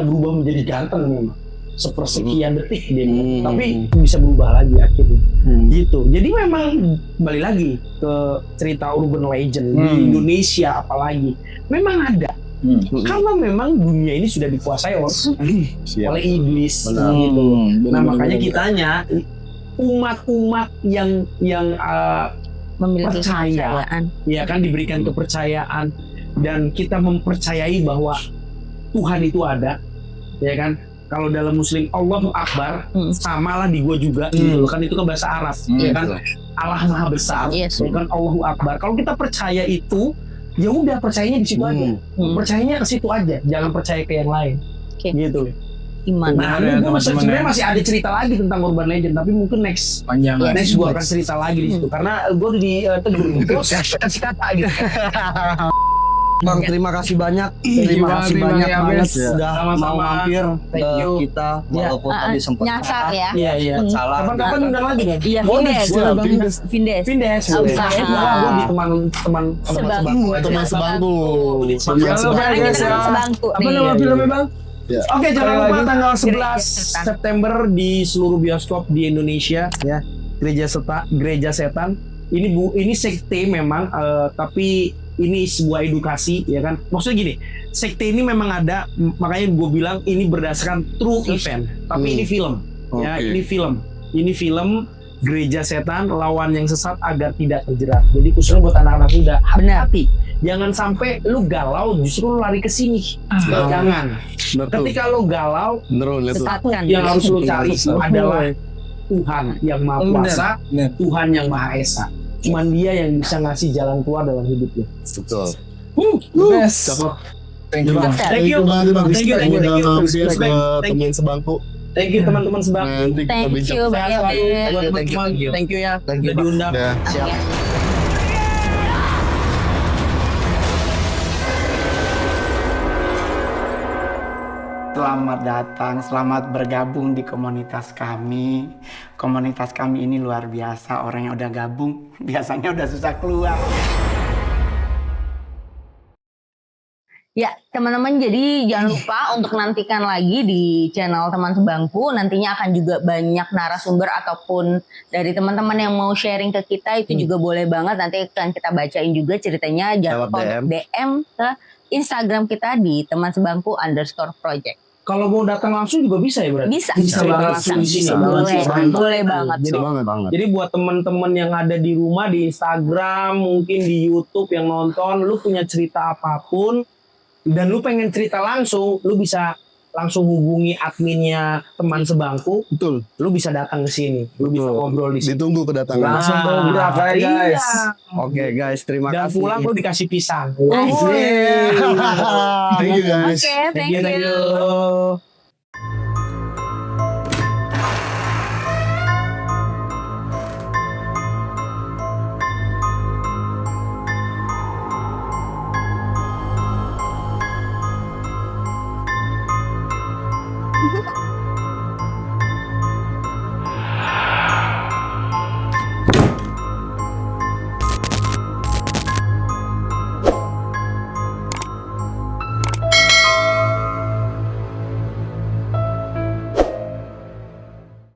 berubah menjadi ganteng memang. sepersekian detik dia, tapi bisa berubah lagi akhirnya. Gitu. Jadi memang balik lagi ke cerita urban legend di Indonesia apalagi memang ada. Karena memang dunia ini sudah dikuasai oleh iblis gitu. Nah makanya kitanya umat-umat yang Memiliki percaya, kepercayaan. ya kan diberikan kepercayaan dan kita mempercayai bahwa Tuhan itu ada, ya kan. Kalau dalam Muslim Allahu Akbar, samalah di gua juga gitu loh kan, itu kan bahasa Arab, ya kan. Allah Maha Besar, Yes. ya kan Allahu Akbar. Kalau kita percaya itu, ya udah percayanya di situ aja, percayanya ke situ aja, jangan percaya ke yang lain, gitu. Iman. Nah, ya, gue teman-teman sebenarnya ya. masih ada cerita lagi tentang urban legend, tapi mungkin next Panjang lah. next gue akan cerita lagi di situ karena gue udah ditegur terus kasih kata gitu. Bang, terima kasih banyak. Terima Terima kasih kasih banyak Bang banget Yabes. sudah Sama-sama. mau mampir Thank ke you. kita walaupun tadi sempat nyasar ya. Iya iya. salah. Kapan-kapan undang lagi kan? Iya, Boleh, Vindes. boleh. Vindes. Vindes. Oh, Gue di teman Sebangku. Teman sebangku. Halo Sekarang guys kita ya. sebangku Apa nih. nama filmnya bang? Ya. Oke, jangan lupa tanggal 11 Gereja Setan. September di seluruh bioskop di Indonesia ya. Gereja Setan. Ini sekte memang, tapi ini sebuah edukasi ya kan. Maksudnya gini, sekte ini memang ada, makanya gue bilang ini berdasarkan true event. Tapi ini film, ya Oke. ini film Gereja Setan lawan yang sesat agar tidak terjerat. Jadi khususnya buat anak-anak muda, hati-hati. Jangan sampai lu galau justru lu lari ke sini. Jangan. Bener tuh. Ketika lu galau, Bener lihat tuh. Sesatkan. yang harus lu cari adalah Tuhan yang Maha Kuasa, Bener. Tuhan yang Maha Esa. Cuman Dia yang bisa ngasih jalan keluar dalam hidupnya. Betul. Best. Cakep. Thank you Bang. Thank you. banget Bang. Thank you, thank you, Udah thank you. mampir Respect. ke Thank you. teman sebangku. Thank you teman-teman sebab. Nanti kita Thank bincang. you Bang Sehat selalu Yabes. buat Thank teman-teman. you. Thank you ya. Thank you, Udah Bang. diundang. Ya. Siap. Selamat datang, selamat bergabung di komunitas kami. Komunitas kami ini luar biasa, orang yang udah gabung biasanya udah susah keluar. Ya, teman-teman, jadi jangan lupa untuk nantikan lagi di channel Teman Sebangku. Nantinya akan juga banyak narasumber ataupun dari teman-teman yang mau sharing ke kita, itu juga boleh banget. Nanti akan kita bacain juga ceritanya. Jangan lupa Lewat untuk DM ke Instagram kita di teman_sebangku_project. Kalau mau datang langsung juga bisa ya berarti? Bisa. Bisa banget Bisa. di sini. Boleh. Bisa. Boleh banget. Jadi banget. Jadi buat teman-teman yang ada di rumah, di Instagram, mungkin di YouTube yang nonton, lu punya cerita apapun dan lu pengen cerita langsung, lu bisa langsung hubungi adminnya Teman Sebangku. Betul. Lu bisa datang ke sini, lu bisa ngobrol di sini. Ditunggu kedatangan. Langsung dobrak aja, guys. Iya. Oke guys, terima Dan kasih. pulang lu dikasih pisang. Thank you guys. Oke, thank you. you.